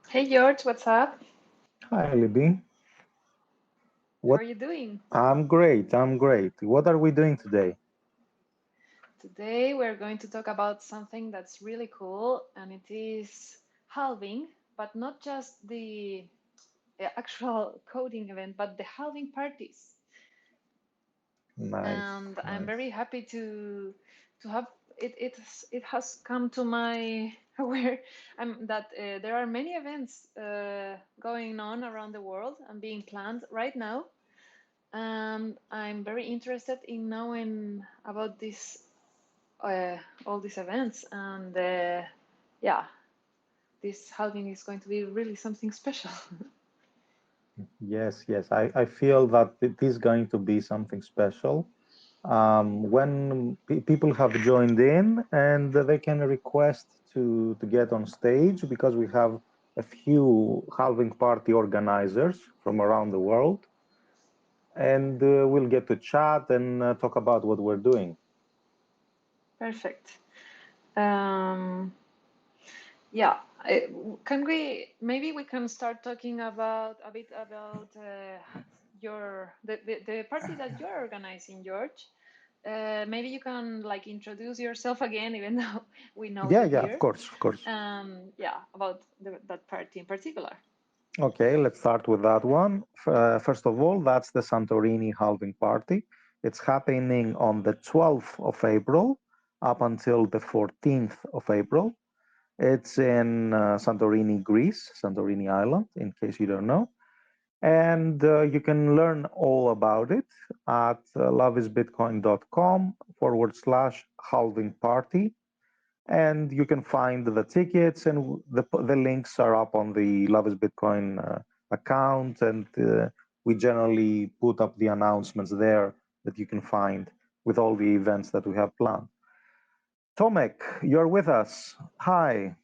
Hey George, what's up? Hi, Libby. How What? are you doing? I'm great. I'm great. What are we doing today? Today we're going to talk about something that's really cool, and it is halving, but not just the actual coding event, but the halving parties. Nice, And I'm nice. very happy to have it. It has come to my aware that there are many events going on around the world and being planned right now. And I'm very interested in knowing about this all these events, and yeah, this halving is going to be really something special. Yes, yes. I feel that it is going to be something special. When people have joined in and they can request to get on stage because we have a few halving party organizers from around the world, and we'll get to chat and talk about what we're doing. Perfect. um, yeah, can we maybe we can start talking about a bit about the party that you're organizing, George. Maybe you can like introduce yourself again, even though we know Yeah, you yeah, of here. course, of course. Yeah, about that party in particular. Okay, let's start with that one. First of all, that's the Santorini Halving Party. It's happening on the 12th of April up until the 14th of April. It's in Santorini, Greece, Santorini Island, in case you don't know. And you can learn all about it at loveisbitcoin.com/halving party, and you can find the tickets, and the links are up on the Love is Bitcoin account, and we generally put up the announcements there that you can find with all the events that we have planned. Tomek, you're with us. Hi.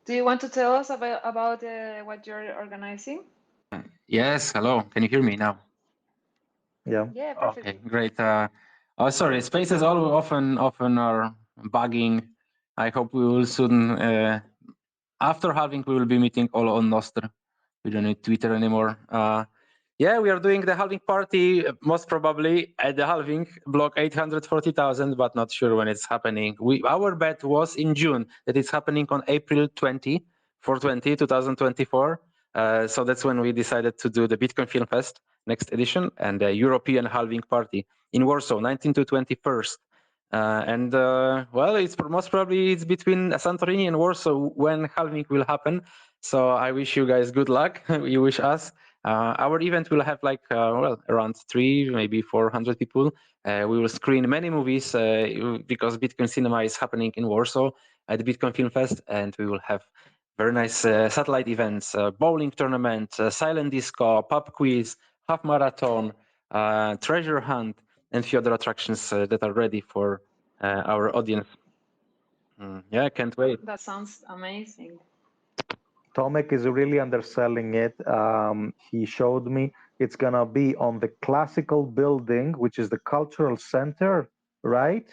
Do you want to tell us about what you're organizing? Yes, hello. Can you hear me now? Yeah. Yeah, Okay, perfectly. great. Oh, sorry, spaces all often are bugging. I hope we will soon. After halving, we will be meeting all on Nostr. We don't need Twitter anymore. Yeah, we are doing the halving party most probably at the halving block 840,000, but not sure when it's happening. Our bet was in June that it's happening on April 20, 420, 2024. So that's when we decided to do the Bitcoin Film Fest next edition and the European halving party in Warsaw, 19 to 21st. Well, it's most probably it's between Santorini and Warsaw when halving will happen. So I wish you guys good luck. You wish us. Our event will have like around 3, maybe 400 people. We will screen many movies because Bitcoin Cinema is happening in Warsaw at the Bitcoin Film Fest, and we will have very nice satellite events, bowling tournament, silent disco, pub quiz, half marathon, treasure hunt, and few other attractions that are ready for our audience. Yeah, can't wait. That sounds amazing. Tomek is really underselling it. He showed me it's gonna be on the classical building, which is the cultural center, right?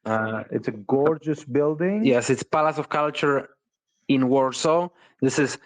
It's a gorgeous building. Yes, it's Palace of Culture in Warsaw. This is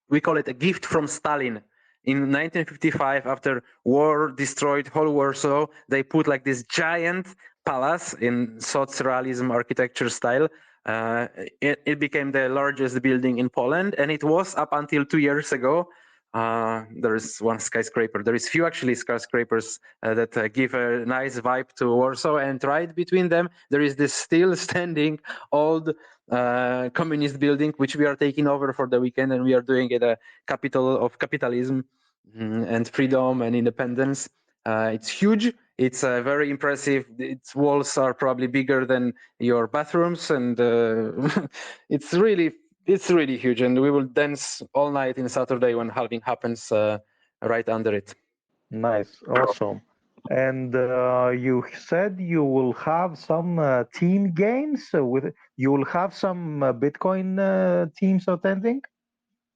we call it a gift from Stalin. In 1955, after war destroyed whole Warsaw, they put like this giant palace in Socrealism architecture style. It became the largest building in Poland, and it was up until 2 years ago. There is one skyscraper. There is few actually skyscrapers that give a nice vibe to Warsaw, and right between them there is this still standing old communist building which we are taking over for the weekend, and we are doing it a capital of capitalism and freedom and independence. It's huge. It's very impressive. Its walls are probably bigger than your bathrooms, and it's really huge. And we will dance all night in Saturday when halving happens right under it. Nice, awesome. And you said you will have some team games with you will have some Bitcoin teams attending.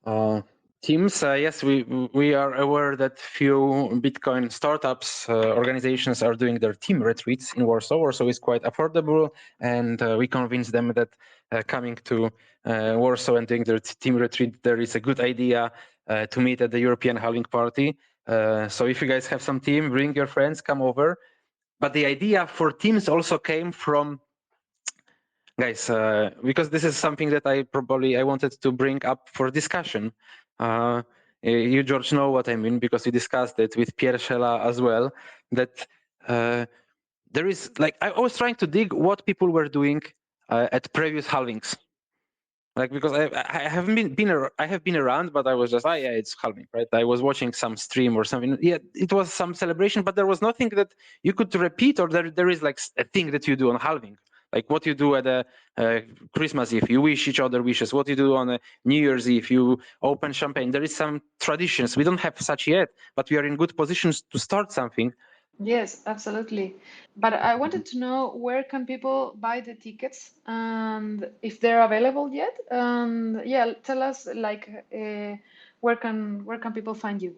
Uh, Teams, yes, we are aware that few Bitcoin startups organizations are doing their team retreats in Warsaw. Warsaw is quite affordable, and we convince them that coming to Warsaw and doing their team retreat, there is a good idea to meet at the European Halving Party. So if you guys have some team, bring your friends, come over. But the idea for teams also came from, guys, because this is something that I wanted to bring up for discussion. You, George, know what I mean, because we discussed it with Pierre Schela as well, that there is, like, I was trying to dig what people were doing at previous halvings. Like, because I haven't I have been around, but I was just, yeah, it's halving, right? I was watching some stream or something. Yeah, it was some celebration, but there was nothing that you could repeat, or there is like a thing that you do on halving, like what you do at a Christmas Eve. You wish each other wishes. What you do on a New Year's Eve, you open champagne. There is some traditions. We don't have such yet, but we are in good positions to start something. Yes, absolutely. But I wanted to know, where can people buy the tickets and if they're available yet? And yeah, tell us, like, where can people find you?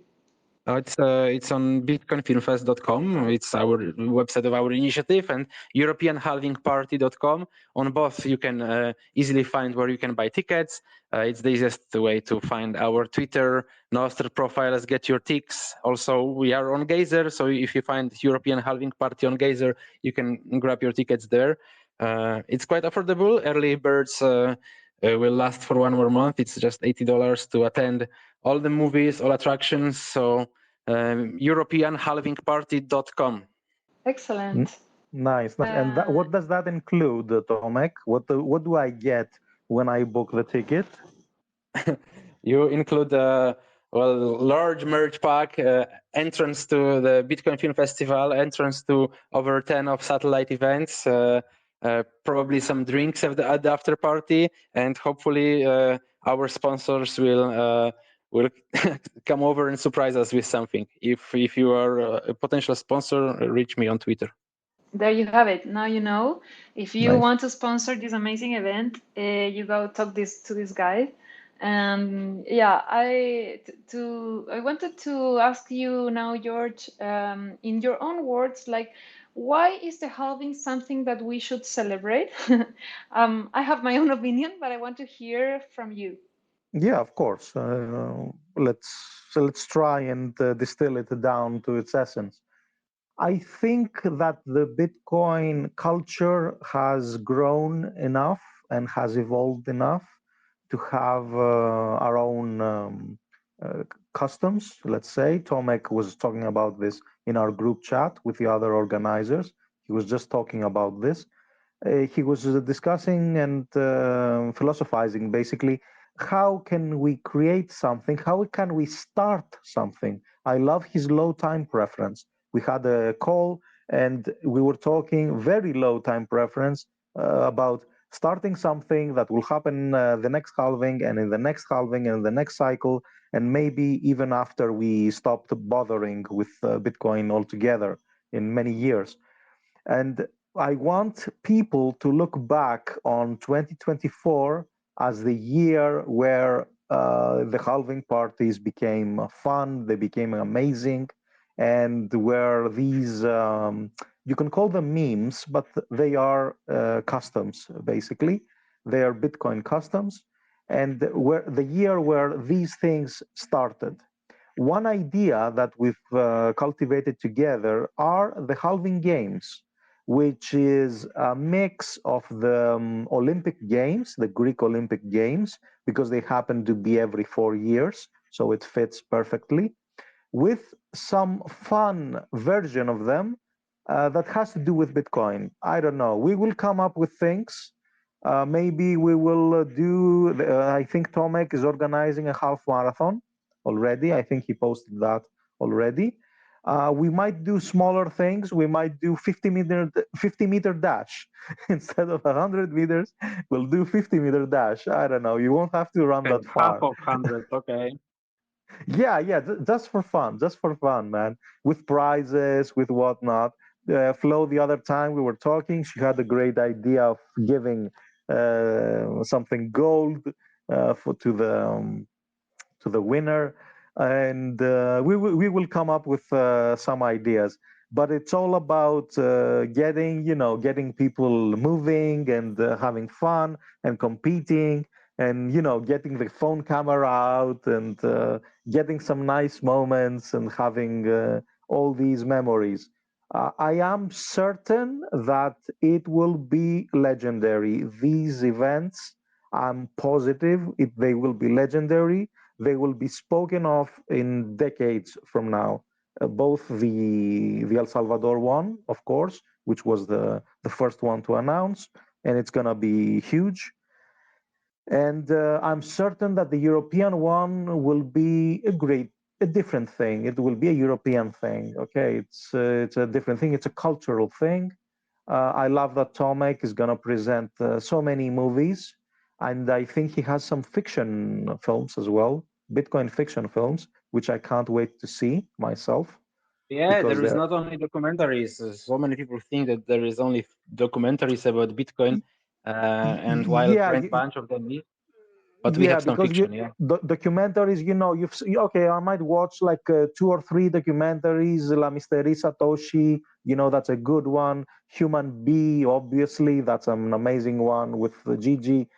It's on bitcoinfilmfest.com. It's our website of our initiative, and europeanhalvingparty.com. On both, you can easily find where you can buy tickets. It's the easiest way to find our Twitter, Nostr profiles, get your ticks. Also, we are on Geyser, so if you find European Halving Party on Geyser, you can grab your tickets there. It's quite affordable. Early birds will last for 1 more month. It's just $80 to attend all the movies, all attractions. So europeanhalvingparty.com. Excellent. Nice. And what does that include, Tomek? What do I get when I book the ticket? You include large merch pack, entrance to the Bitcoin Film Festival, entrance to over 10 of satellite events, probably some drinks at the after party, and hopefully our sponsors will come over and surprise us with something. If you are a potential sponsor, reach me on Twitter. There you have it. Now you know. If you Nice. want to sponsor this amazing event, you go talk to this guy. And yeah, I wanted to ask you now, George, in your own words, like, why is the halving something that we should celebrate? I have my own opinion, but I want to hear from you. Yeah, of course. Let's try and distill it down to its essence. I think that the Bitcoin culture has grown enough and has evolved enough to have our own customs, let's say. Tomek was talking about this in our group chat with the other organizers. He was just talking about this. He was discussing and philosophizing basically, how can we create something? How can we start something? I love his low time preference. We had a call and we were talking very low time preference about starting something that will happen the next halving and in the next halving and the next cycle, and maybe even after we stopped bothering with Bitcoin altogether in many years. And I want people to look back on 2024 as the year where the halving parties became fun, they became amazing, and where these, you can call them memes, but they are customs, basically. They are Bitcoin customs, and where the year where these things started. One idea that we've cultivated together are the halving games, which is a mix of the Olympic Games, the Greek Olympic Games, because they happen to be every 4 years, so it fits perfectly, with some fun version of them that has to do with Bitcoin. I don't know. We will come up with things. Maybe we will I think Tomek is organizing a half marathon already. I think he posted that already. We might do smaller things. We might do 50-meter dash instead of 100 meters. We'll do 50-meter dash. I don't know. You won't have to run that Half far. of 100, okay. Yeah, just for fun, man. With prizes, with whatnot. Flo, the other time we were talking, she had a great idea of giving something gold to the winner, and we will come up with some ideas. But it's all about getting people moving and having fun and competing. and getting the phone camera out and getting some nice moments and having all these memories. I am certain that it will be legendary. These events, I'm positive they will be legendary. They will be spoken of in decades from now. Both the El Salvador one, of course, which was the first one to announce, and it's gonna be huge. And I'm certain that the European one will be a different thing. It will be a European thing. Okay, it's a different thing. It's a cultural thing. I love that Tomek is gonna present so many movies, and I think he has some fiction films as well, Bitcoin fiction films, which I can't wait to see myself. Yeah, Because there is they're not only documentaries. So many people think that there is only documentaries about Bitcoin, and while a yeah, great bunch of them is, but we yeah, have some because fiction. Yeah, documentaries, okay, I might watch like 2 or 3 documentaries. La Mystery Satoshi, that's a good one. Human B, obviously, that's an amazing one with Gigi.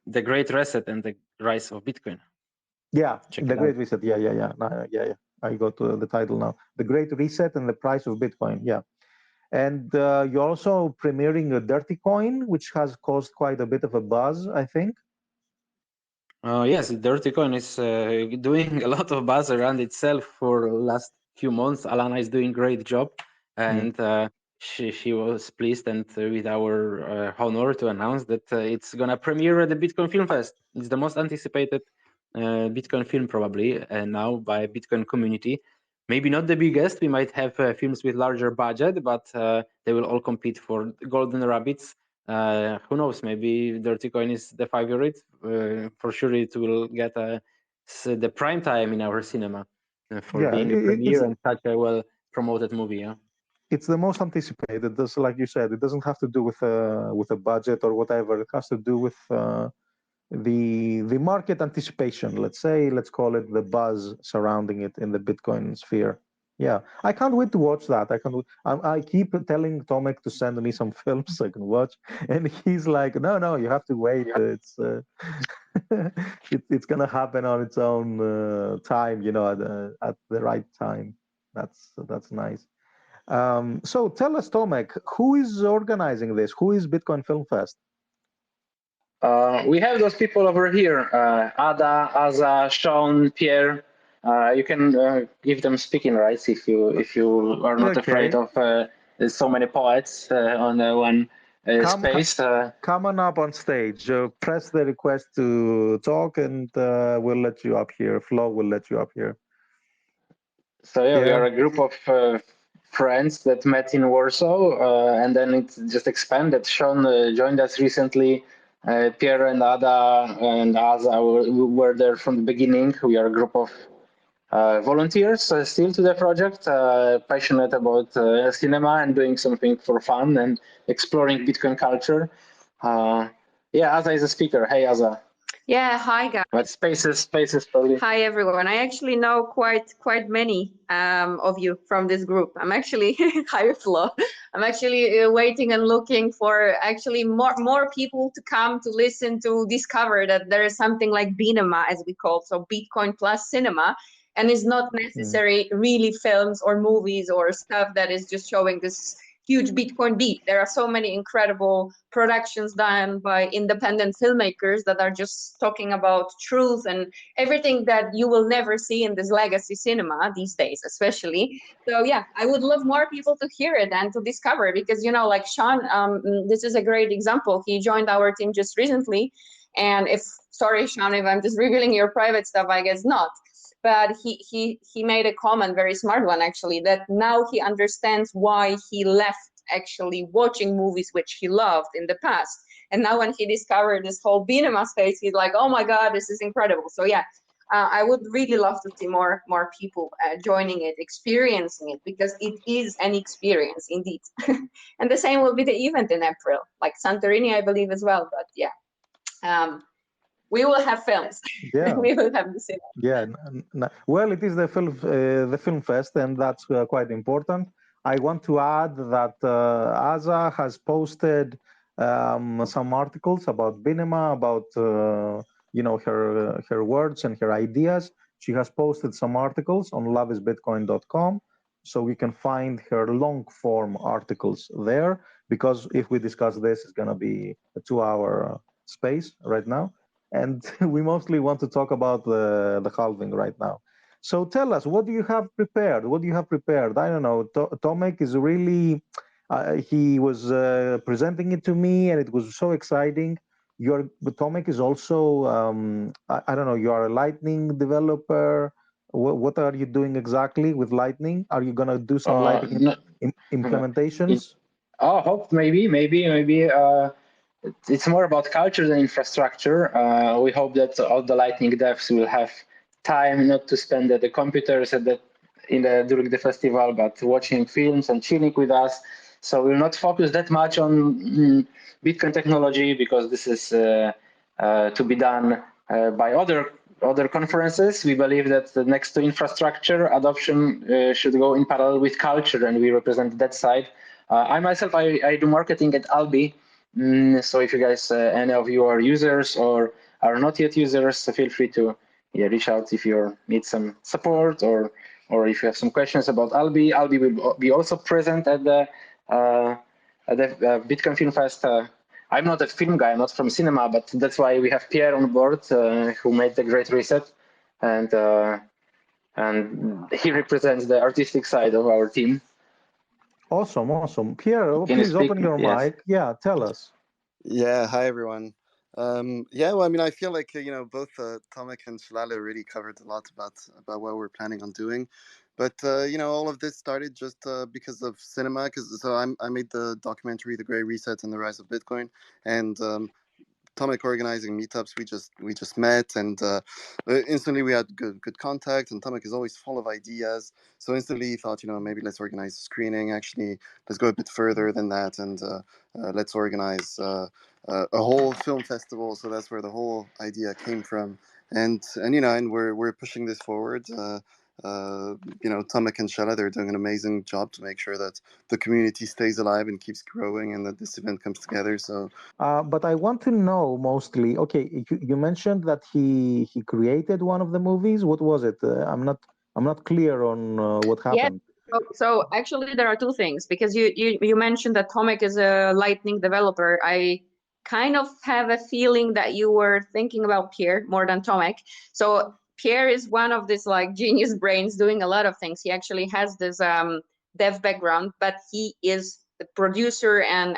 The Great Reset and the Rise of Bitcoin. Yeah, Check the it Great out. Reset. Yeah. Yeah. I got to the title now. The Great Reset and the Price of Bitcoin. Yeah. And you're also premiering a Dirty Coin, which has caused quite a bit of a buzz, I think. Yes, Dirty Coin is doing a lot of buzz around itself for last few months. Alana is doing great job, and she was pleased and with our honor to announce that it's gonna premiere at the Bitcoin Film Fest. It's the most anticipated Bitcoin film probably now by Bitcoin community. Maybe not the biggest. We might have films with larger budget, but they will all compete for golden rabbits. Who knows? Maybe Dirty Coin is the favorite. For sure, it will get the prime time in our cinema for Yeah, being a premiere and such a well promoted movie. Yeah. it's the most anticipated. This, like you said, it doesn't have to do with a budget or whatever. It has to do with the market anticipation. Let's call it the buzz surrounding it in the Bitcoin sphere. Yeah, I can't wait to watch that. I can't. I keep telling Tomek to send me some films I can watch, and he's like, "No, you have to wait. It's it's gonna happen on its own time. At the right time." That's nice. So tell us, Tomek, who is organizing this? Who is Bitcoin Film Fest? We have those people over here: Ada, Aza, Sean, Pierre. You can give them speaking rights if you are not afraid Okay. of so many poets on one space. Come on up on stage. Press the request to talk, and we'll let you up here. Flo will let you up here. So yeah, we are Yeah. a group of friends that met in Warsaw, and then it just expanded. Sean joined us recently. Pierre and Ada and Aza were there from the beginning. We are a group of volunteers still to the project, passionate about cinema and doing something for fun and exploring Bitcoin culture. Yeah, Aza is a speaker. Hey, Aza. Yeah, hi guys. But spaces probably. Hi everyone. I actually know quite many of you from this group. I'm actually hi Flo. I'm actually waiting and looking for actually more people to come to listen to discover that there is something like Binema, as we call it, so Bitcoin plus cinema, and it's not necessary really films or movies or stuff that is just showing this huge Bitcoin beat. There are so many incredible productions done by independent filmmakers that are just talking about truth and everything that you will never see in this legacy cinema these days, especially. So yeah, I would love more people to hear it and to discover, because like Sean, this is a great example. He joined our team just recently, and sorry Sean, if I'm just revealing your private stuff, I guess not. But he made a comment, very smart one actually, that now he understands why he left actually watching movies which he loved in the past. And now when he discovered this whole Binema space, he's like, oh my God, this is incredible. So yeah, I would really love to see more people joining it, experiencing it, because it is an experience indeed. And the same will be the event in April, like Santorini, I believe as well. But yeah, we will have films. Yeah. We will have the cinema. Yeah. Well, it is the film fest, and that's quite important. I want to add that Aza has posted some articles about Binema, about her words and her ideas. She has posted some articles on loveisbitcoin.com, so you can find her long form articles there. Because if we discuss this, it's going to be a 2-hour space right now, and we mostly want to talk about the halving right now. So tell us, what do you have prepared? What do you have prepared? I don't know. Tomek is really, he was presenting it to me, and it was so exciting. Tomek is also, I don't know, you are a Lightning developer. What are you doing exactly with Lightning? Are you going to do some Lightning implementations? I hope maybe. It's more about culture than infrastructure. We hope that all the Lightning devs will have time not to spend at the computers during the festival, but watching films and chilling with us. So we'll not focus that much on Bitcoin technology, because this is to be done by other conferences. We believe that next to infrastructure, adoption should go in parallel with culture, and we represent that side. I myself, I do marketing at Albi. So if you guys, any of you are users or are not yet users, feel free to reach out if you need some support, or if you have some questions about Albi. Albi will be also present at the Bitcoin Film Fest. I'm not a film guy, I'm not from cinema, but that's why we have Pierre on board, who made the Great Reset, and he represents the artistic side of our team. Awesome. Pierre, please open your mic. Yeah, tell us. Yeah, hi everyone. Well, I mean, I feel like both Tomek and Selale really covered a lot about what we're planning on doing, but all of this started just because of cinema. I made the documentary, The Great Reset and the Rise of Bitcoin, and Tomek organizing meetups. We just met, and instantly we had good contact. And Tomek is always full of ideas, so instantly he thought, maybe let's organize a screening. Actually, let's go a bit further than that, and let's organize a whole film festival. So that's where the whole idea came from, and we're pushing this forward. Tomek and Selale, they're doing an amazing job to make sure that the community stays alive and keeps growing, and that this event comes together. So, but I want to know mostly. Okay, you mentioned that he created one of the movies. What was it? I'm not clear on what happened. Yeah. So actually, there are two things, because you mentioned that Tomek is a Lightning developer. I kind of have a feeling that you were thinking about Pierre more than Tomek. So Pierre is one of these genius brains doing a lot of things. He actually has this dev background, but he is the producer and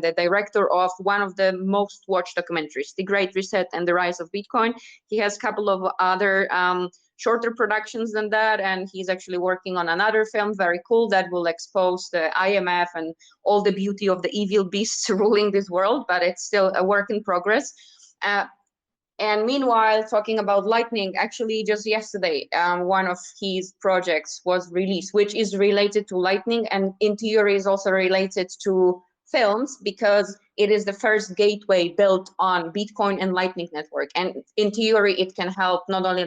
the director of one of the most watched documentaries, The Great Reset and the Rise of Bitcoin. He has a couple of other shorter productions than that, and he's actually working on another film, very cool, that will expose the IMF and all the beauty of the evil beasts ruling this world, but it's still a work in progress. And meanwhile, talking about Lightning, actually just yesterday, one of his projects was released, which is related to Lightning, and in theory is also related to films, because it is the first gateway built on Bitcoin and Lightning Network. And in theory, it can help not only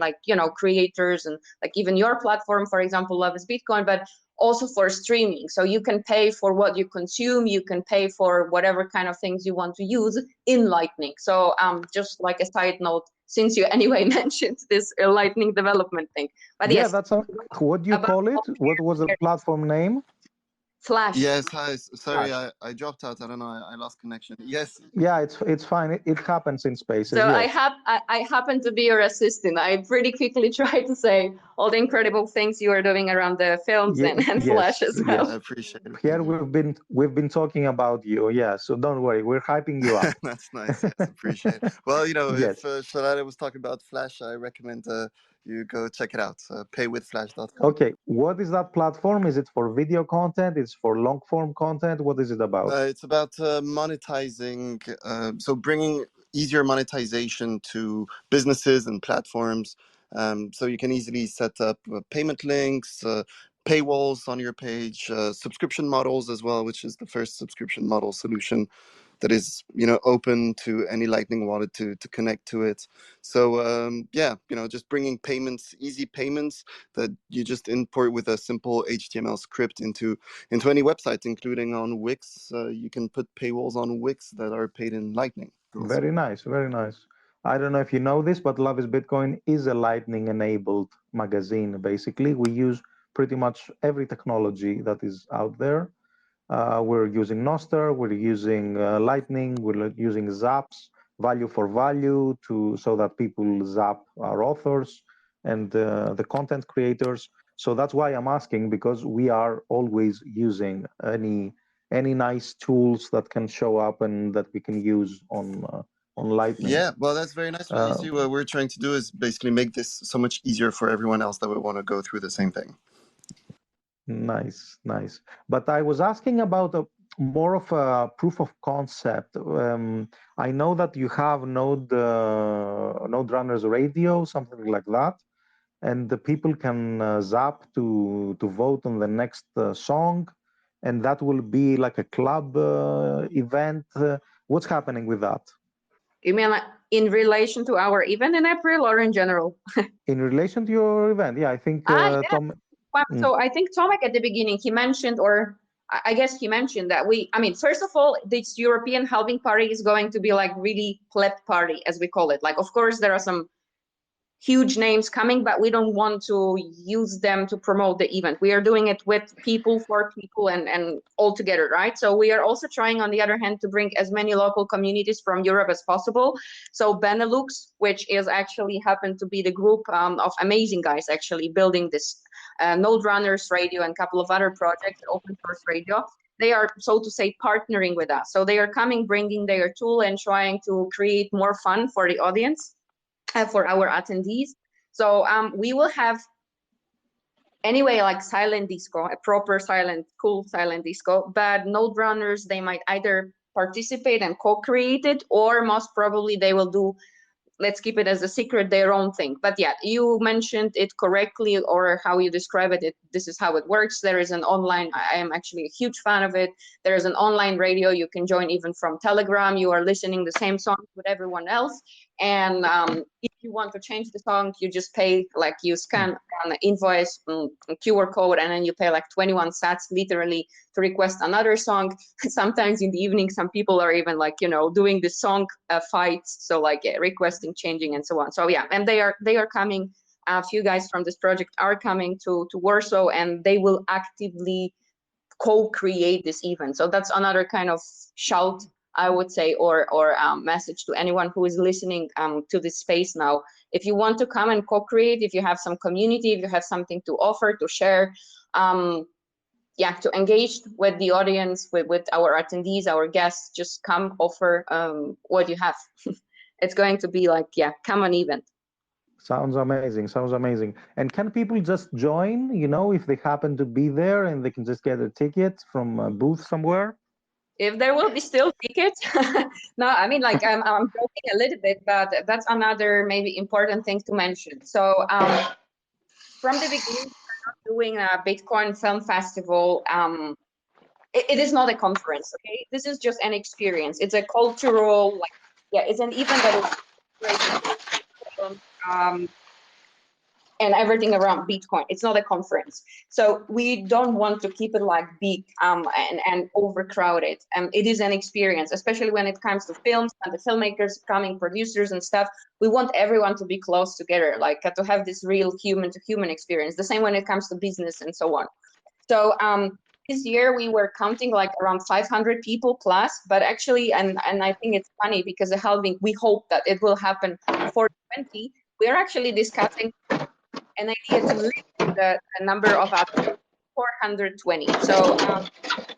creators and even your platform, for example, Love is Bitcoin, but also for streaming. So you can pay for what you consume, you can pay for whatever kind of things you want to use in Lightning. So just like a side note, since you anyway mentioned this Lightning development thing. But yeah, yes. That's what do you call it? What was the platform name? Flash. Yes, hi. Sorry, I dropped out. I don't know. I lost connection. Yes. Yeah, it's fine. It happens in spaces. So yes. I happen to be your assistant. I pretty quickly try to say all the incredible things you are doing around the films and Flash as well. Yes, I appreciate it. Pierre, we've been talking about you. Yeah, so don't worry, we're hyping you up. That's nice. Yes, appreciate it. Well, if Selale was talking about Flash, I recommend you go check it out. Paywithflash.com. Okay, what is that platform? Is it for video content? It's for long form content? What is it about? It's about monetizing, so bringing easier monetization to businesses and platforms. So you can easily set up payment links, paywalls on your page, subscription models as well, which is the first subscription model solution that is open to any Lightning wallet to connect to it. So just bringing payments, easy payments that you just import with a simple HTML script into any website, including on Wix. You can put paywalls on Wix that are paid in Lightning. Very nice, very nice. I don't know if you know this, but Love is Bitcoin is a Lightning-enabled magazine. Basically, we use pretty much every technology that is out there. We're using Nostr, we're using Lightning, we're using Zaps, value for value, so that people zap our authors and the content creators. So that's why I'm asking, because we are always using any nice tools that can show up and that we can use on Lightning. Yeah, well, that's very nice. Really, see, what we're trying to do is basically make this so much easier for everyone else that would want to go through the same thing. Nice, nice. But I was asking about more of a proof of concept. I know that you have Node Runners Radio, something like that, and the people can zap to vote on the next song, and that will be like a club event. What's happening with that? You mean like in relation to our event in April or in general? In relation to your event, yeah, I think Yeah. Tom. So I think Tomek at the beginning, he mentioned, or I guess he mentioned that first of all, this European Halving Party is going to be like really pleb party, as we call it. Like, of course, there are some huge names coming, but we don't want to use them to promote the event. We are doing it with people, for people, and all together, right? So we are also trying, on the other hand, to bring as many local communities from Europe as possible. So Benelux, which is actually happened to be the group of amazing guys actually building this Node Runners Radio and a couple of other projects, open source radio. They are, so to say, partnering with us. So they are coming, bringing their tool and trying to create more fun for the audience. For our attendees. So we will have anyway like silent disco, a proper silent, cool silent disco, but Node Runners, they might either participate and co-create it, or most probably they will do, let's keep it as a secret, their own thing. But yeah, you mentioned it correctly, or how you describe it, this is how it works. There is an online, I am actually a huge fan of it. There is an online radio. You can join even from Telegram. You are listening the same songs with everyone else. And if you want to change the song, you just pay, like you scan an invoice, QR code, and then you pay like 21 sats literally to request another song. Sometimes in the evening, some people are even like, doing the song fights. So like requesting, changing, and so on. So yeah, and they are coming. A few guys from this project are coming to Warsaw, and they will actively co-create this event. So that's another kind of shout, I would say, or message to anyone who is listening to this space now. If you want to come and co-create, if you have some community, if you have something to offer, to share, to engage with the audience, with our attendees, our guests, just come offer what you have. It's going to be like, come on event. Sounds amazing. Sounds amazing. And can people just join, if they happen to be there, and they can just get a ticket from a booth somewhere? If there will be still tickets. No, I mean, like I'm joking a little bit, but that's another maybe important thing to mention. So from the beginning, we're not doing a Bitcoin Film Festival. It is not a conference, okay? This is just an experience. It's a cultural, it's an event that is and everything around Bitcoin. It's not a conference. So we don't want to keep it like big and overcrowded. It is an experience, especially when it comes to films and the filmmakers coming, producers and stuff. We want everyone to be close together, like to have this real human to human experience. The same when it comes to business and so on. So this year we were counting like around 500 people plus, but actually, and I think it's funny because the halving, we hope that it will happen for 20. We are actually discussing an idea to limit the number of up to 420. So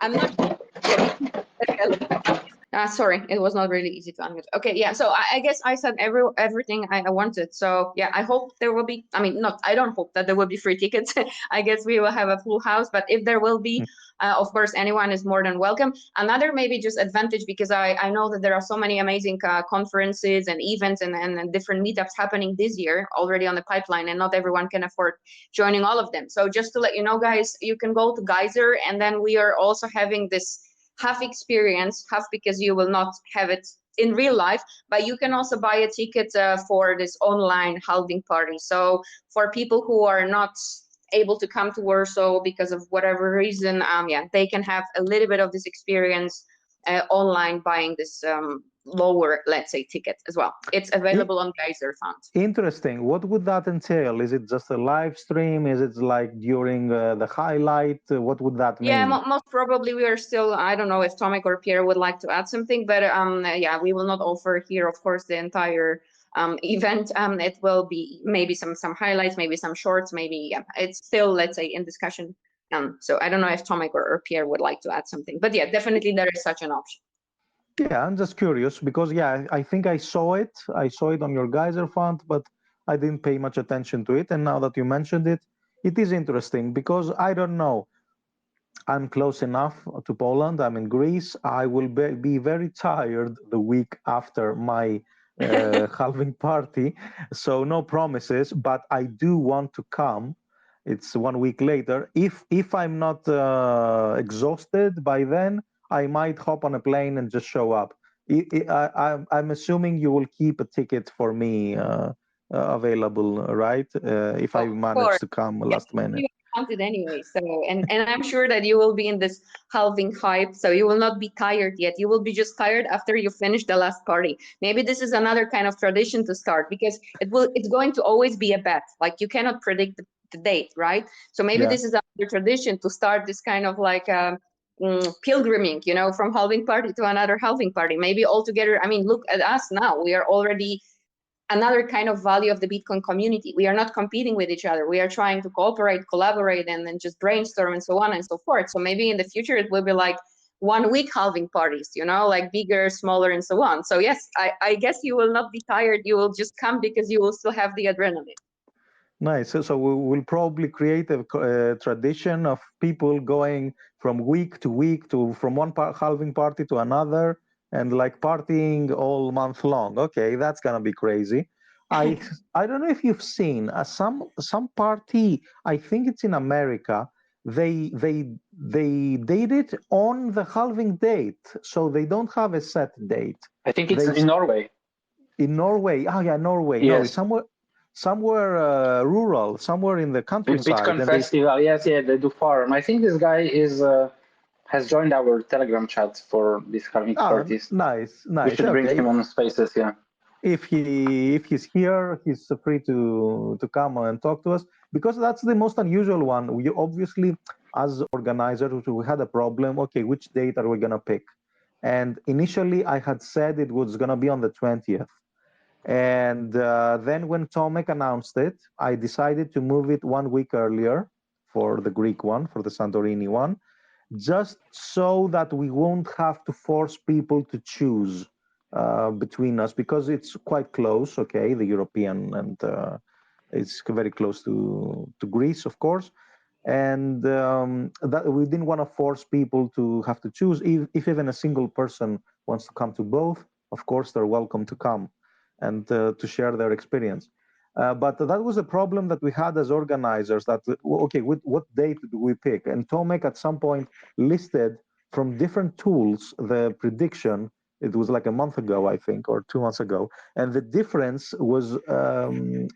I'm not. Sorry, it was not really easy to unmute. Okay, yeah. So I guess I said everything I wanted. So yeah, I hope there will be. I don't hope that there will be free tickets. I guess we will have a full house. But if there will be, of course, anyone is more than welcome. Another maybe just advantage, because I know that there are so many amazing conferences and events and different meetups happening this year already on the pipeline, and not everyone can afford joining all of them. So just to let you know, guys, you can go to Geyser, and then we are also having this half experience, half because you will not have it in real life, but you can also buy a ticket for this online halving party. So for people who are not able to come to Warsaw because of whatever reason, they can have a little bit of this experience online, buying this lower, let's say, ticket as well. It's available on Geyser Fund. Interesting. What would that entail? Is it just a live stream? Is it like during the highlight? What would that mean? Yeah, most probably we are still, I don't know if Tomek or Pierre would like to add something, but yeah, we will not offer here, of course, the entire event. It will be maybe some highlights, maybe some shorts, maybe, yeah, it's still, let's say, in discussion. So I don't know if Tomek or Pierre would like to add something, but yeah, definitely there is such an option. Yeah, I'm just curious because, yeah, I think I saw it. I saw it on your Geyser Fund, but I didn't pay much attention to it. And now that you mentioned it, it is interesting because I don't know. I'm close enough to Poland. I'm in Greece. I will be very tired the week after my halving party. So no promises, but I do want to come. It's 1 week later. If I'm not exhausted by then, I might hop on a plane and just show up. I'm assuming you will keep a ticket for me available, right? If I Of manage course. to come Yeah, last minute. Wanted anyway. So and I'm sure that you will be in this halving hype. So you will not be tired yet. You will be just tired after you finish the last party. Maybe this is another kind of tradition to start because it's going to always be a bet. Like you cannot predict the date, right? So maybe this is another tradition to start this kind of like pilgriming, you know, from halving party to another halving party. Maybe altogether. I mean, look at us now. We are already another kind of value of the Bitcoin community. We are not competing with each other. We are trying to cooperate, collaborate, and then just brainstorm and so on and so forth. So maybe in the future it will be like 1 week halving parties, you know, like bigger, smaller, and so on. So yes, I guess you will not be tired. You will just come because you will still have the adrenaline. Nice. So we'll probably create a tradition of people going from week to week from one halving party to another and like partying all month long. Okay, that's gonna be crazy. I I don't know if you've seen some party. I think it's in America. They date it on the halving date, so they don't have a set date. I think it's in Norway. In Norway. Oh yeah, Norway. Yes. No, it's somewhere rural, somewhere in the countryside. Bitcoin Festival. Yes, yeah, they do farm. I think this guy has joined our Telegram chat for these halving parties. Nice. We should bring him on Spaces. Yeah. If he's here, he's free to come and talk to us because that's the most unusual one. We obviously, as organizers, we had a problem. Okay, which date are we gonna pick? And initially, I had said it was gonna be on the 20th. And then when Tomek announced it, I decided to move it 1 week earlier for the Greek one, for the Santorini one, just so that we won't have to force people to choose between us because it's quite close, okay, the European, and it's very close to Greece, of course. And that we didn't want to force people to have to choose. If even a single person wants to come to both, of course, they're welcome to come and to share their experience. But that was a problem that we had as organizers that, okay, what date do we pick? And Tomek at some point listed from different tools the prediction. It was like a month ago, I think, or 2 months ago. And the difference was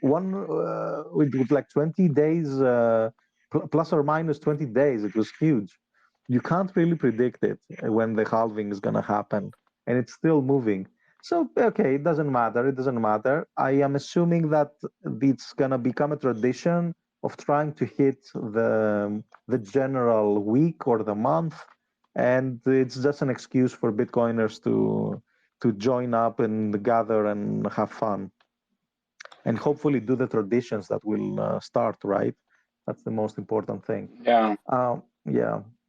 with like 20 days, plus or minus 20 days. It was huge. You can't really predict it when the halving is going to happen. And it's still moving. So, okay, it doesn't matter. It doesn't matter. I am assuming that it's going to become a tradition of trying to hit the general week or the month. And it's just an excuse for Bitcoiners to join up and gather and have fun. And hopefully do the traditions that will start, right? That's the most important thing. Yeah.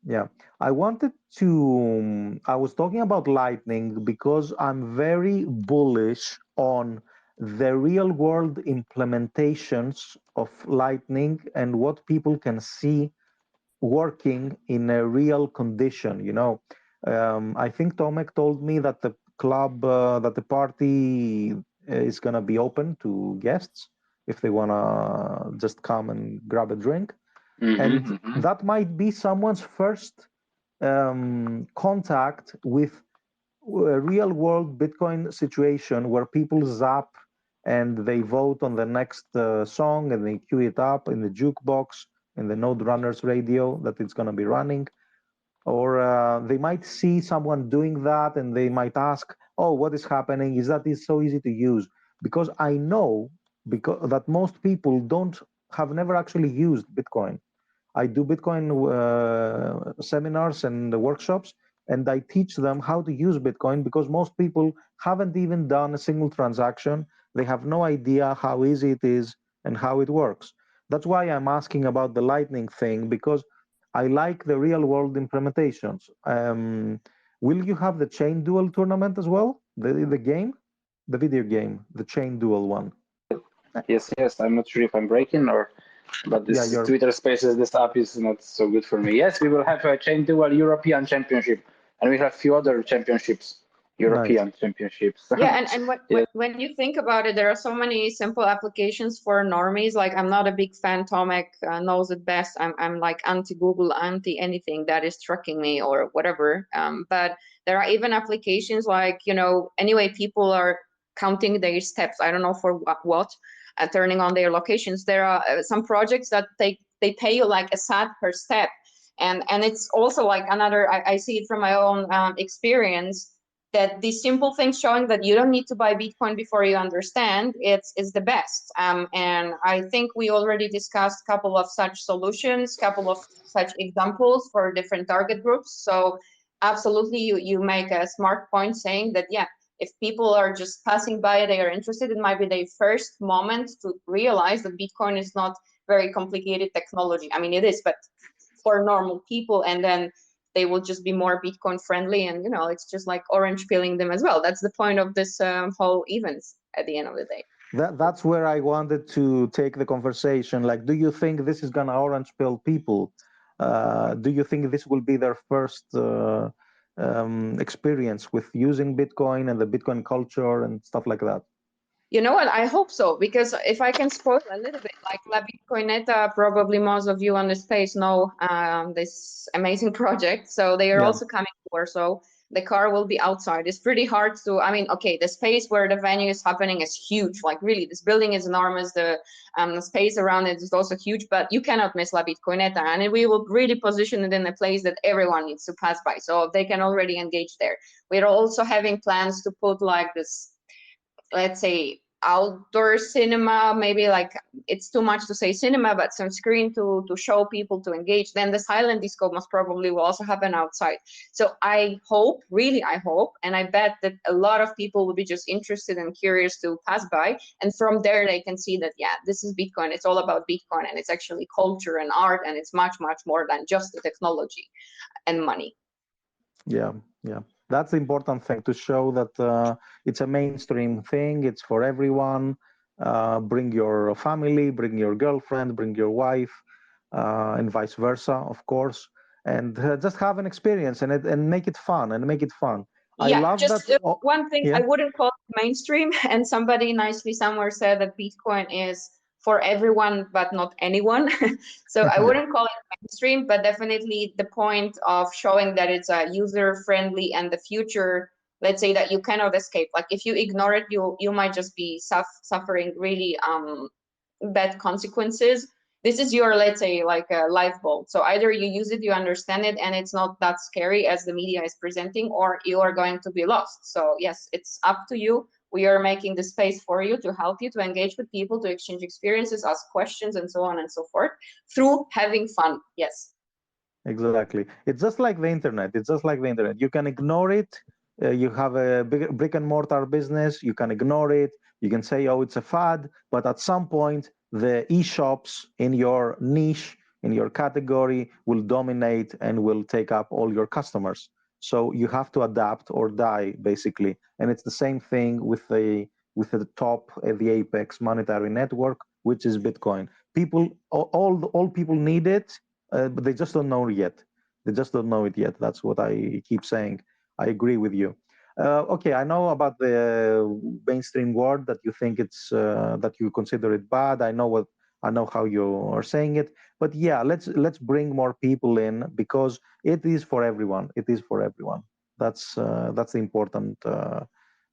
Yeah. I wanted to, I was talking about Lightning because I'm very bullish on the real world implementations of Lightning and what people can see working in a real condition. You know, I think Tomek told me that the club, that the party is going to be open to guests if they want to just come and grab a drink. And that might be someone's first contact with a real world Bitcoin situation where people zap and they vote on the next song and they queue it up in the jukebox, in the Node Runners radio that it's going to be running. Or they might see someone doing that and they might ask, oh, what is happening is that it's so easy to use, because I know that most people have never actually used Bitcoin. I do Bitcoin seminars and workshops, and I teach them how to use Bitcoin, because most people haven't even done a single transaction. They have no idea how easy it is and how it works. That's why I'm asking about the Lightning thing, because I like the real world implementations. Will you have the Chain Duel tournament as well? The game? The video game, the Chain Duel one. Yes, yes. I'm not sure if I'm breaking or, but this Yeah, Twitter Spaces, this app is not so good for me. Yes, we will have a Chain Duel European Championship, and we have a few other championships, European championships. Yeah, and Yeah. when you think about it, there are so many simple applications for normies. Like, I'm not a big fan. Tomek knows it best. I'm like anti Google, anti anything that is tracking me or whatever. But there are even applications like, anyway, people are counting their steps. I don't know for what, turning on their locations. There are some projects that they pay you like a sat per step, and it's also like another. I see it from my own experience, that these simple things showing that you don't need to buy Bitcoin before you understand is the best. And I think we already discussed a couple of such solutions, couple of such examples for different target groups. So absolutely, you make a smart point saying that, yeah, if people are just passing by, they are interested, it might be their first moment to realize that Bitcoin is not very complicated technology. I mean, it is, but for normal people, and then they will just be more Bitcoin friendly, and it's just like orange pilling them as well. That's the point of this whole events at the end of the day. That's where I wanted to take the conversation. Like, do you think this is gonna orange pill people? Do you think this will be their first experience with using Bitcoin and the Bitcoin culture and stuff like that? You know what? I hope so, because if I can spoil a little bit, like La Bitcoineta, probably most of you on the space know this amazing project. So they are also coming to Warsaw. The car will be outside. It's pretty hard to, I mean, okay, the space where the venue is happening is huge. Like, really, this building is enormous. The space around it is also huge, but you cannot miss La Bitcoineta. And we will really position it in a place that everyone needs to pass by, so they can already engage there. We're also having plans to put like this, let's say, outdoor cinema, maybe, like, it's too much to say cinema, but some screen to show people, to engage. Then the silent disco most probably will also happen outside. So I hope, really I hope, and I bet that a lot of people will be just interested and curious to pass by, and from there they can see that, yeah, this is Bitcoin, it's all about Bitcoin, and it's actually culture and art, and it's much more than just the technology and money. Yeah. That's the important thing, to show that it's a mainstream thing. It's for everyone. Bring your family, bring your girlfriend, bring your wife, and vice versa, of course, and just have an experience and make it fun. I Yeah, love just that. one thing, I wouldn't call it mainstream. And somebody nicely somewhere said that Bitcoin is for everyone, but not anyone. So I wouldn't call it mainstream, but definitely the point of showing that it's a user friendly and the future, let's say, that you cannot escape. Like, if you ignore it, you might just be suffering really bad consequences. This is your, let's say, like a life bulb. So either you use it, you understand it, and it's not that scary as the media is presenting, or you are going to be lost. So yes, it's up to you. We are making the space for you, to help you to engage with people, to exchange experiences, ask questions, and so on and so forth, through having fun. Yes. Exactly. It's just like the internet. You can ignore it. You have a big brick and mortar business. You can ignore it. You can say, oh, it's a fad. But at some point, the e-shops in your niche, in your category, will dominate and will take up all your customers. So you have to adapt or die, basically. And it's the same thing with the top, the apex monetary network, which is Bitcoin. People, all people need it, but they just don't know it yet. That's what I keep saying. I agree with you. Okay, I know about the mainstream word, that you think it's that you consider it bad. I know how you are saying it, but yeah, let's bring more people in, because it is for everyone. That's the important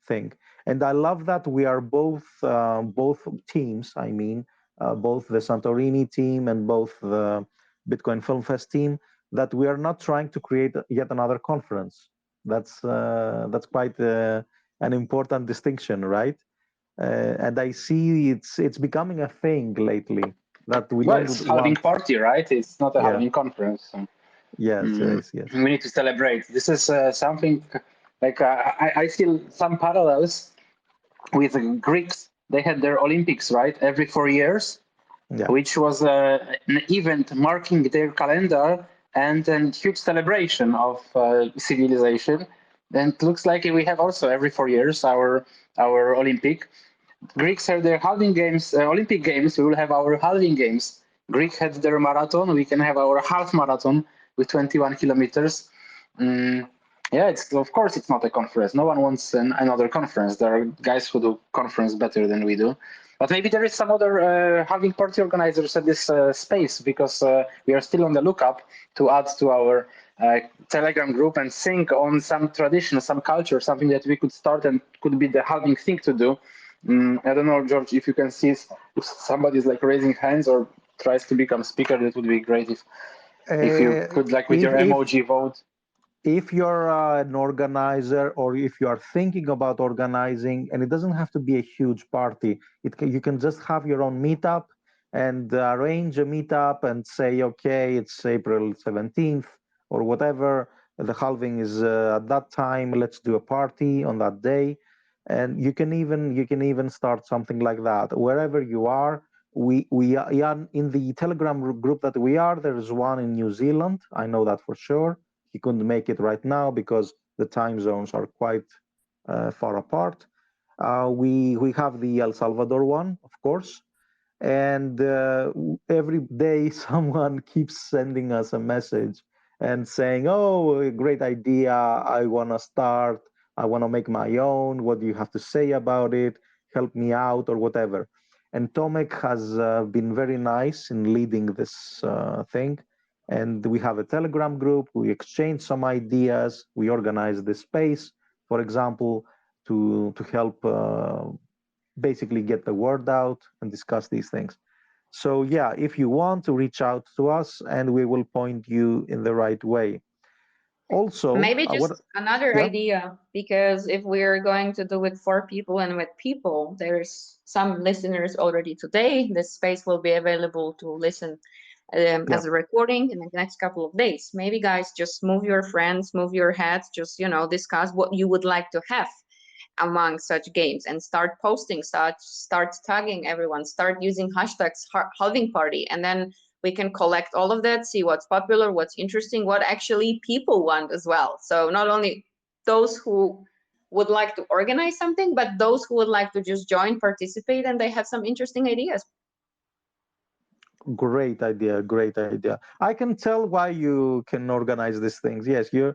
thing. And I love that we are both teams. I mean, both the Santorini team and both the Bitcoin Film Fest team, that we are not trying to create yet another conference. That's quite an important distinction, right? And I see it's becoming a thing lately that we Well, don't it's halving want. party, right? It's not a Yeah. halving conference. So, Yes. Yes. we need to celebrate. This is something like I feel some parallels with the Greeks. They had their Olympics, right, every 4 years, Yeah. which was an event marking their calendar and a huge celebration of civilization. And it looks like we have also every 4 years our Olympic. Greeks have their halving games, Olympic games. We will have our halving games. Greek had their marathon. We can have our half marathon with 21 kilometers. Yeah, it's of course it's not a conference. No one wants another conference. There are guys who do conference better than we do. But maybe there is some other halving party organizers at this space, because we are still on the lookup to add to our Telegram group and think on some tradition, some culture, something that we could start and could be the halving thing to do. I don't know, George, if you can see if somebody's like raising hands or tries to become speaker. That would be great if you could, like, with your emoji vote. If you're an organizer, or if you are thinking about organizing, and it doesn't have to be a huge party, you can just have your own meetup and arrange a meetup and say, okay, it's April 17th or whatever, the halving is at that time, let's do a party on that day. And you can even start something like that wherever you are. We are in the Telegram group that we are. There's one in New Zealand, I know that for sure. He couldn't make it right now because the time zones are quite far apart. We have the El Salvador one, of course, and every day someone keeps sending us a message and saying, "Oh, a great idea! I want to start. I want to make my own. What do you have to say about it? Help me out, or whatever." And Tomek has been very nice in leading this thing. And we have a Telegram group. We exchange some ideas. We organize this space, for example, to help basically get the word out and discuss these things. So yeah, if you want to reach out to us, and we will point you in the right way. Also, Maybe just another yeah, idea, because if we're going to do it for people and with people, there's some listeners already today. This space will be available to listen yeah, as a recording in the next couple of days. Maybe guys, just move your friends, move your heads, just discuss what you would like to have among such games, and start posting, start tagging everyone, start using hashtags halving party, and then we can collect all of that, see what's popular, what's interesting, what actually people want as well. So not only those who would like to organize something, but those who would like to just join, participate, and they have some interesting ideas. great idea, great idea. I can tell why you can organize these things. Yes, you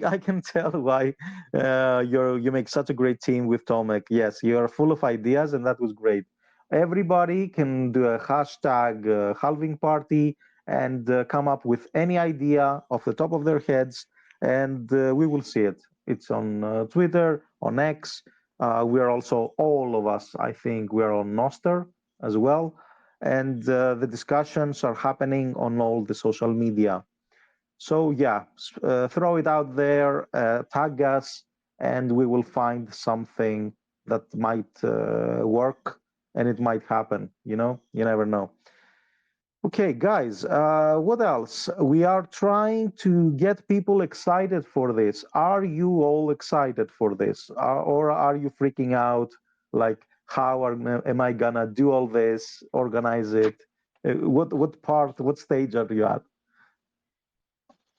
I can tell why you make such a great team with Tomek. Yes, you are full of ideas, and that was great. Everybody can do a hashtag halving party and come up with any idea off the top of their heads, and we will see it. It's on Twitter, on X. We are also, all of us, I think, we are on Noster as well, and the discussions are happening on all the social media. So yeah, throw it out there, tag us, and we will find something that might work, and it might happen. You never know. Okay, guys, what else? We are trying to get people excited for this. Are you all excited for this? Or are you freaking out? Like, am I gonna do all this, organize it? What stage are you at?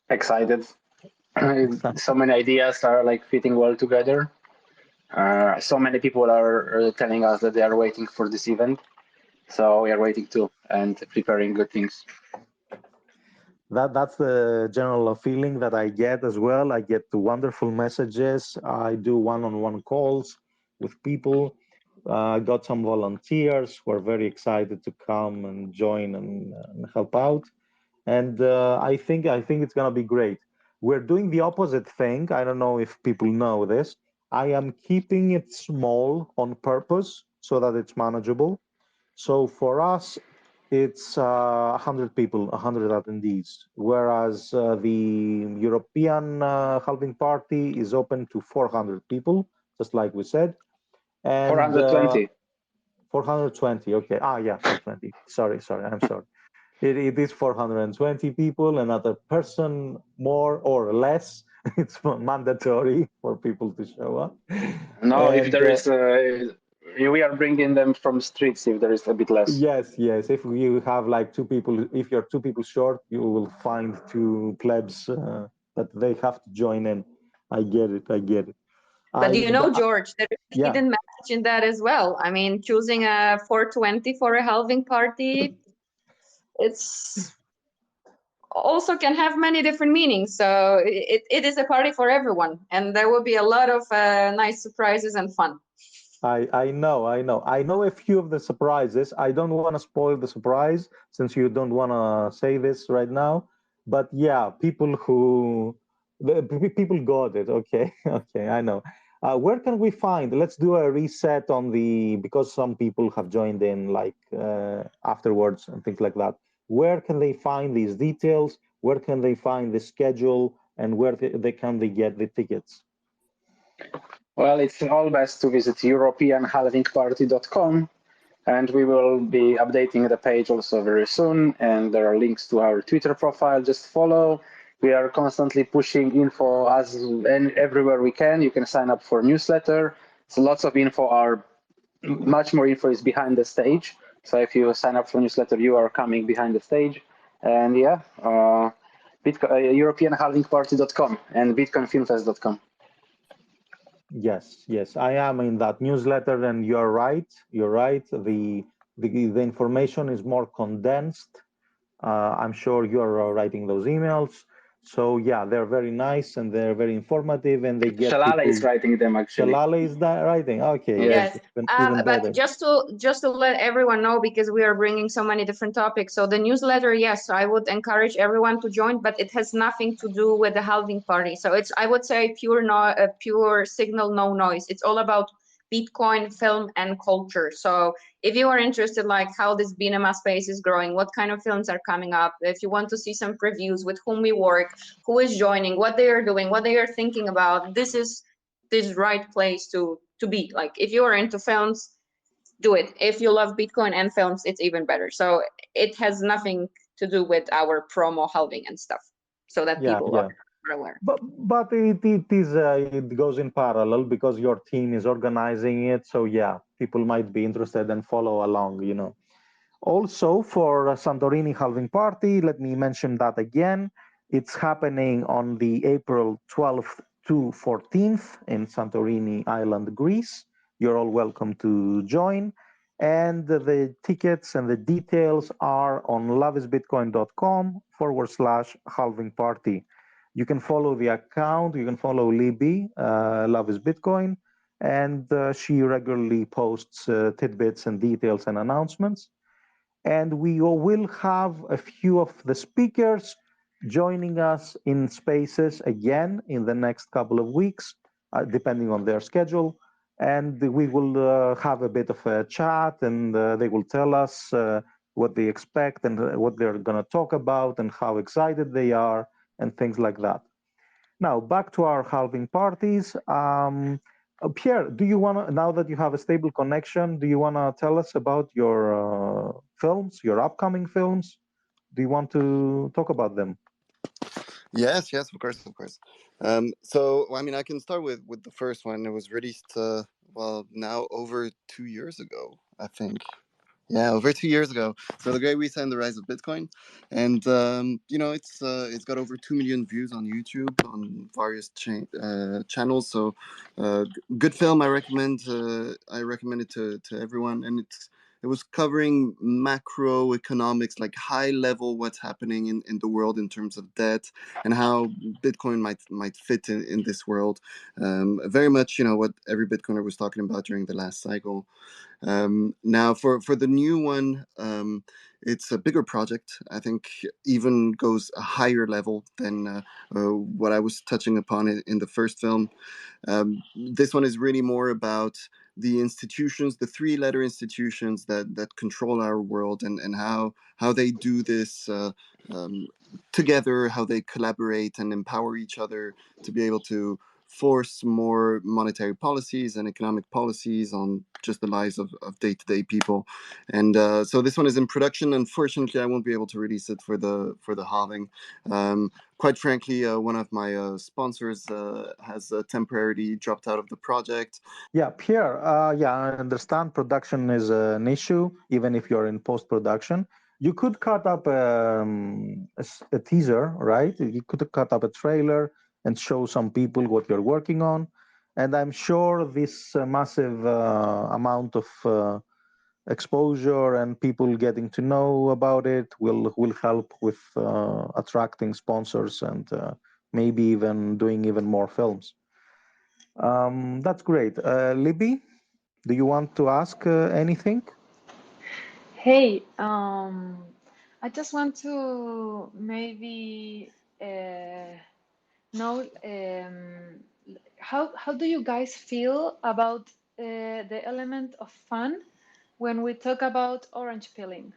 Excited. Excited. So many ideas are like fitting well together. So many people are telling us that they are waiting for this event. So we are waiting too and preparing good things. That's the general feeling that I get as well. I get wonderful messages. I do one-on-one calls with people. I got some volunteers who are very excited to come and join and help out. And I think it's gonna be great. We're doing the opposite thing. I don't know if people know this. I am keeping it small on purpose so that it's manageable. So for us, it's 100 people, 100 attendees, whereas the European halving party is open to 400 people, just like we said. And 420. 420. Okay. Yeah, 420. Sorry. I'm sorry. It is 420 people. Another person more or less. It's mandatory for people to show up. No, if And there is, we are bringing them from streets if there is a bit less. yes. If you have like two people, if you're two people short, you will find two plebs that they have to join in. I get it. But George, there is a Yeah. hidden message in that as well. I mean, choosing a 420 for a halving party, it's also can have many different meanings. So it is a party for everyone, and there will be a lot of nice surprises and fun. I know. I know a few of the surprises. I don't want to spoil the surprise since you don't want to say this right now. But yeah, people got it. Okay, okay, I know. Where can we find? Let's do a reset on because some people have joined in like afterwards and things like that. Where can they find these details? Where can they find the schedule? And where can they get the tickets? Well, it's all best to visit europeanhalvingparty.com, and we will be updating the page also very soon. And there are links to our Twitter profile. Just follow. We are constantly pushing info and everywhere we can. You can sign up for newsletter. So lots of info much more info is behind the stage. So if you sign up for newsletter, you are coming behind the stage. And yeah, EuropeanHalvingParty.com and BitcoinFilmFest.com. Yes, I am in that newsletter, and you're right. The information is more condensed. I'm sure you're writing those emails. So yeah, they're very nice and they're very informative, and they get Selale people. is writing them actually. Selale is writing. Okay, Yes. even better. But just to let everyone know, because we are bringing so many different topics. So the newsletter, yes, I would encourage everyone to join, but it has nothing to do with the halving party. So it's, I would say, pure signal, no noise. It's all about Bitcoin, film, and culture. So if you are interested, like how this Binama space is growing, what kind of films are coming up, if you want to see some previews with whom we work, who is joining, what they are doing, what they are thinking about, this is this right place to be. Like if you are into films, do it. If you love Bitcoin and films, it's even better. So it has nothing to do with our promo halving and stuff, so that people are aware. But it goes in parallel because your team is organizing it. So yeah, people might be interested and follow along. Also for Santorini Halving Party, let me mention that again. It's happening on the April 12th to 14th in Santorini Island, Greece. You're all welcome to join. And the tickets and the details are on loveisbitcoin.com/halving party. You can follow the account. You can follow Libby, Love is Bitcoin, and she regularly posts tidbits and details and announcements. And we will have a few of the speakers joining us in spaces again in the next couple of weeks, depending on their schedule. And we will have a bit of a chat, and they will tell us what they expect and what they're going to talk about and how excited they are and things like that. Now, back to our halving parties. Pierre, do you want to, now that you have a stable connection, do you want to tell us about your films, your upcoming films? Do you want to talk about them? Yes, of course. So, I mean, I can start with the first one. It was released, now over 2 years ago, I think. Yeah, over 2 years ago. So the Great Reset and the Rise of Bitcoin, and it's got over 2 million views on YouTube on various channels. So good film. I recommend. I recommend it to everyone, and it was covering macroeconomics, like high level what's happening in the world in terms of debt and how Bitcoin might fit in this world. Very much, what every Bitcoiner was talking about during the last cycle. Now for the new one, it's a bigger project. I think even goes a higher level than what I was touching upon in the first film. This one is really more about the institutions, the three-letter institutions that control our world, and how they do this together, how they collaborate and empower each other to be able to force more monetary policies and economic policies on just the lives of day-to-day people. And so this one is in production. Unfortunately, I won't be able to release it for the halving. Quite frankly, one of my sponsors has temporarily dropped out of the project. Yeah, Pierre, yeah, I understand production is an issue, even if you're in post-production. You could cut up a teaser, right? You could cut up a trailer and show some people what you're working on. And I'm sure this massive amount of exposure and people getting to know about it will help with attracting sponsors and maybe even doing even more films. That's great. Libby, do you want to ask anything? Hey, I just want to maybe know how do you guys feel about the element of fun when we talk about orange peeling?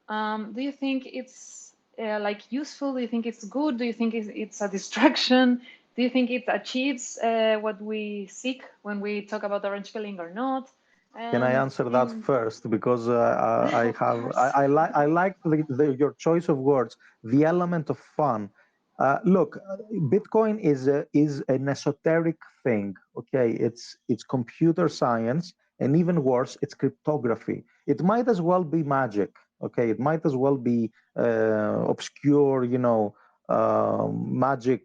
Do you think it's like useful? Do you think it's good? Do you think it's a distraction? Do you think it achieves what we seek when we talk about orange peeling or not? Can I And answer that first? Because I of have course. I like your choice of words, the element of fun. Look, Bitcoin is an esoteric thing. Okay, it's computer science, and even worse, it's cryptography. It might as well be magic. Okay, it might as well be obscure, magic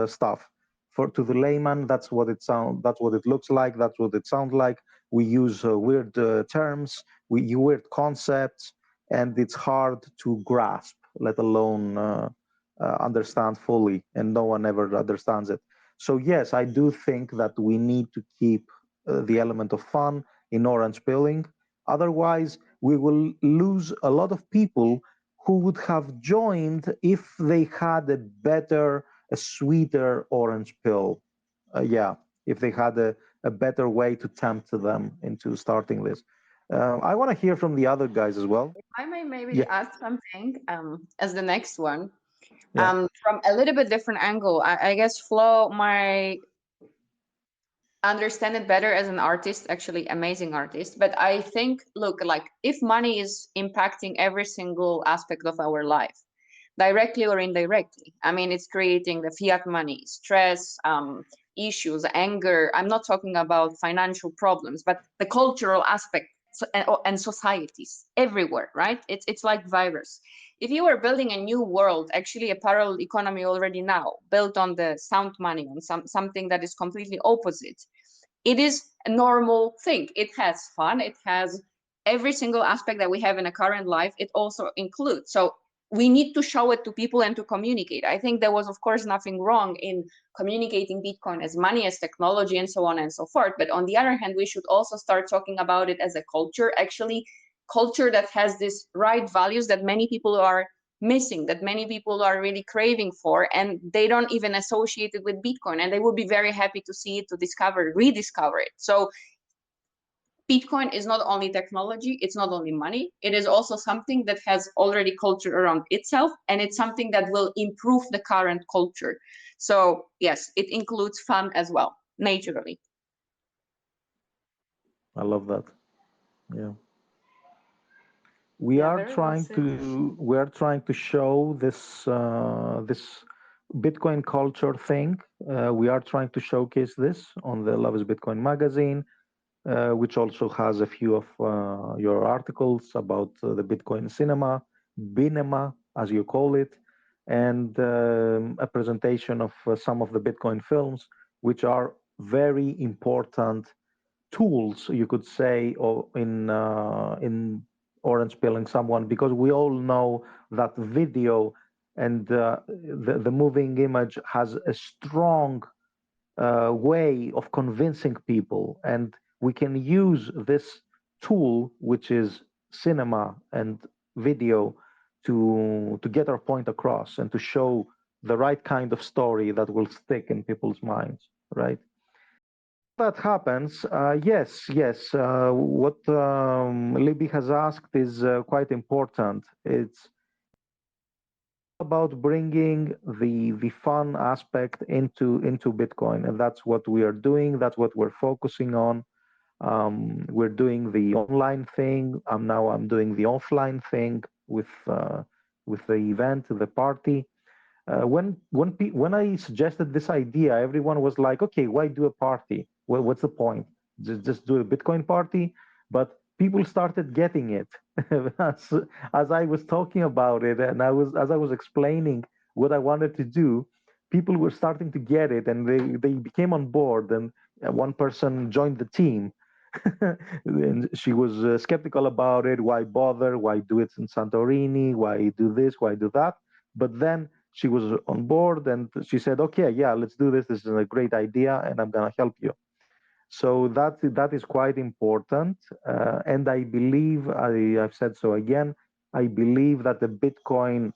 stuff. For to the layman, that's what it sound. That's what it looks like. That's what it sounds like. We use weird terms, we use weird concepts, and it's hard to grasp, let alone understand fully, and no one ever understands it. So yes, I do think that we need to keep the element of fun in orange pilling. Otherwise, we will lose a lot of people who would have joined if they had a better, a sweeter orange pill. Yeah, if they had a better way to tempt them into starting this. I want to hear from the other guys as well. If I may maybe Yeah, ask something as the next one, yeah. from a little bit different angle. I guess Flo might understand it better as an artist, actually amazing artist. But I think, look, like if money is impacting every single aspect of our life, directly or indirectly, I mean, it's creating the fiat money, stress, issues, anger. I'm not talking about financial problems, but the cultural aspect and societies everywhere, right? It's like virus. If you are building a new world, actually a parallel economy already now, built on the sound money, on something that is completely opposite, it is a normal thing. It has fun. It has every single aspect that we have in a current life. It also includes. So we need to show it to people and to communicate. I think there was, of course, nothing wrong in communicating Bitcoin as money, as technology, and so on and so forth. But on the other hand, we should also start talking about it as a culture, actually, culture that has these right values that many people are missing, that many people are really craving for, and they don't even associate it with Bitcoin, and they would be very happy to see it, to discover, rediscover it. So Bitcoin is not only technology, it's not only money, it is also something that has already culture around itself, and it's something that will improve the current culture. So yes, it includes fun as well, naturally. I love that. Yeah. We Yeah, are very well trying said. to show this Bitcoin culture thing. We are trying to showcase this on the Love is Bitcoin magazine, which also has a few of your articles about the Bitcoin cinema, Binema, as you call it, and a presentation of some of the Bitcoin films, which are very important tools, you could say, or in orange pilling someone, because we all know that video and the moving image has a strong way of convincing people, and we can use this tool, which is cinema and video, to get our point across and to show the right kind of story that will stick in people's minds, right? That happens, yes. What Libby has asked is quite important. It's about bringing the fun aspect into Bitcoin, and that's what we are doing. That's what we're focusing on. We're doing the online thing. I'm doing the offline thing with the event, the party. When I suggested this idea, everyone was like, "Okay, why do a party? Well, what's the point? Just do a Bitcoin party." But people started getting it as, as I was talking about it, and as I was explaining what I wanted to do. People were starting to get it, and they became on board. And one person joined the team. And she was skeptical about it. Why bother? Why do it in Santorini? Why do this? Why do that? But then she was on board and she said, "Okay, yeah, let's do this. This is a great idea, and I'm gonna help you." So that is quite important, and I believe I've said so again. I believe that the Bitcoin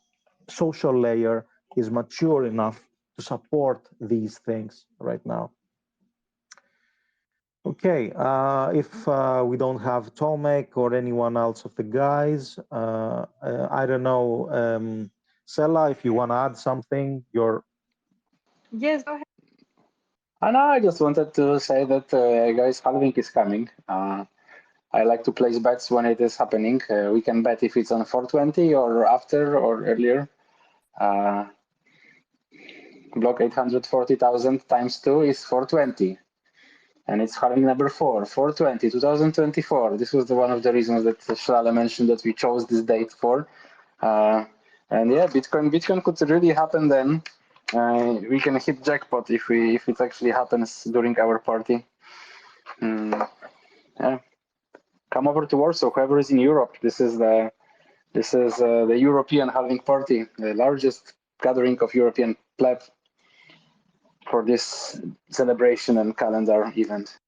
social layer is mature enough to support these things right now. Okay, if we don't have Tomek or anyone else of the guys, I don't know, Sela, if you want to add something, you're... Yes, go ahead. And I just wanted to say that, guys, halving is coming. I like to place bets when it is happening. We can bet if it's on 420 or after or earlier. Block 840,000 times 2 is 420. And it's halving number 4, 420, 2024. This was one of the reasons that Selale mentioned that we chose this date for. And yeah, Bitcoin could really happen then. We can hit jackpot if it actually happens during our party. Yeah. Come over to Warsaw, whoever is in Europe. This is the European Halving Party, the largest gathering of European pleb for this celebration and calendar event.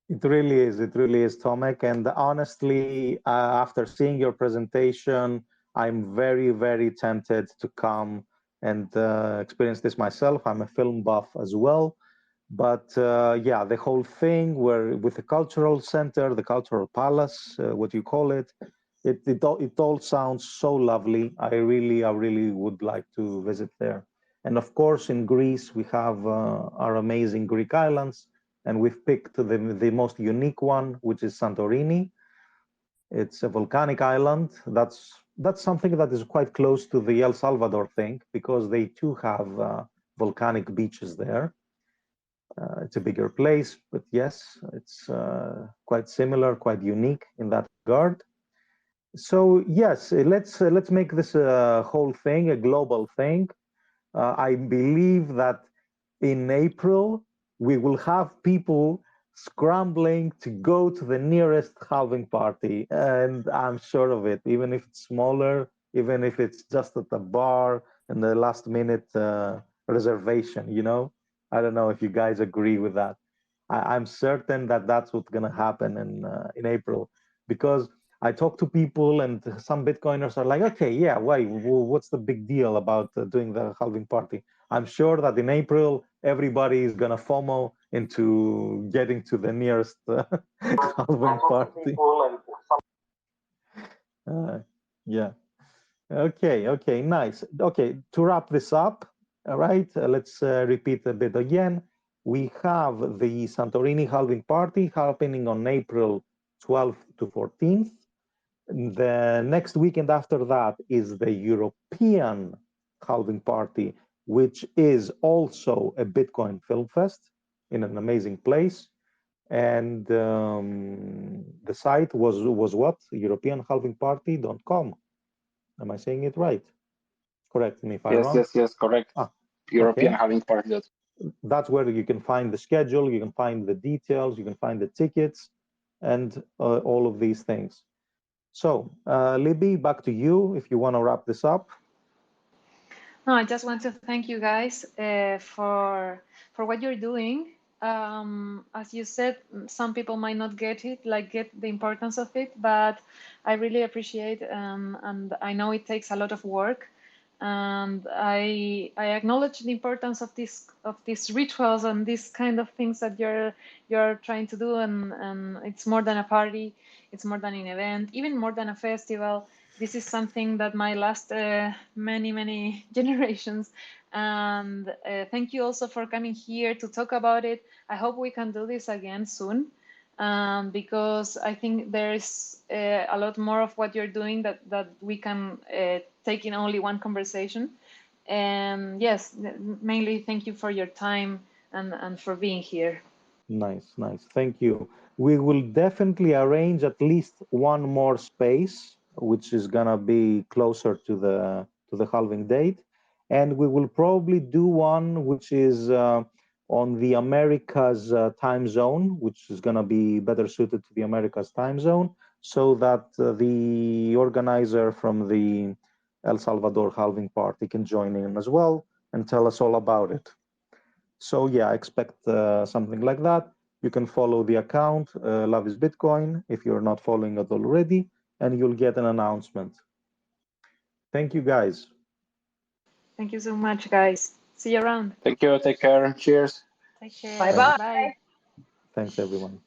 It really is, Tomek. And honestly, after seeing your presentation, I'm very, very tempted to come and experience this myself. I'm a film buff as well. But yeah, the whole thing where with the cultural center, the cultural palace, what you call it, it all sounds so lovely. I really would like to visit there. And of course, in Greece, we have our amazing Greek islands, and we've picked the most unique one, which is Santorini. It's a volcanic island. That's something that is quite close to the El Salvador thing, because they too have volcanic beaches there. It's a bigger place, but yes, it's quite similar, quite unique in that regard. So yes, let's make this whole thing a global thing. I believe that in April we will have people scrambling to go to the nearest halving party, and I'm sure of it. Even if it's smaller, even if it's just at a bar and the last minute reservation, you know. I don't know if you guys agree with that. I'm certain that that's what's going to happen in April, because I talk to people and some Bitcoiners are like, okay, yeah, why? What's the big deal about doing the halving party? I'm sure that in April, everybody is going to FOMO into getting to the nearest halving party. Yeah. Okay, nice. Okay, to wrap this up, all right, let's repeat a bit again. We have the Santorini Halving Party happening on April 12th to 14th. The next weekend after that is the European Halving Party, which is also a Bitcoin film fest in an amazing place. And the site was what? EuropeanHalvingParty.com. Am I saying it right? Correct me if I'm wrong. Yes, correct. European Halving Party. That's where you can find the schedule, you can find the details, you can find the tickets, and all of these things. So, Libby, back to you if you want to wrap this up. No, I just want to thank you guys for what you're doing. As you said, some people might not get the importance of it, but I really appreciate and I know it takes a lot of work. And I acknowledge the importance of these rituals and these kind of things that you're trying to do, and it's more than a party, it's more than an event, even more than a festival. this is something that might last many generations. And thank you also for coming here to talk about it. I hope we can do this again soon, because I think there's a lot more of what you're doing that we can take in only one conversation. And yes, mainly thank you for your time and for being here. Nice, nice. Thank you. We will definitely arrange at least one more space, which is gonna be closer to the halving date, and we will probably do one which is on the Americas time zone, which is gonna be better suited to the Americas time zone, so that the organizer from the El Salvador Halving Party can join in as well and tell us all about it. So yeah, expect something like that. You can follow the account, Love is Bitcoin, if you're not following it already, and you'll get an announcement. Thank you, guys. Thank you so much, guys. See you around. Thank you. Take care. Cheers. Take care. Bye-bye. Bye. Thanks, everyone.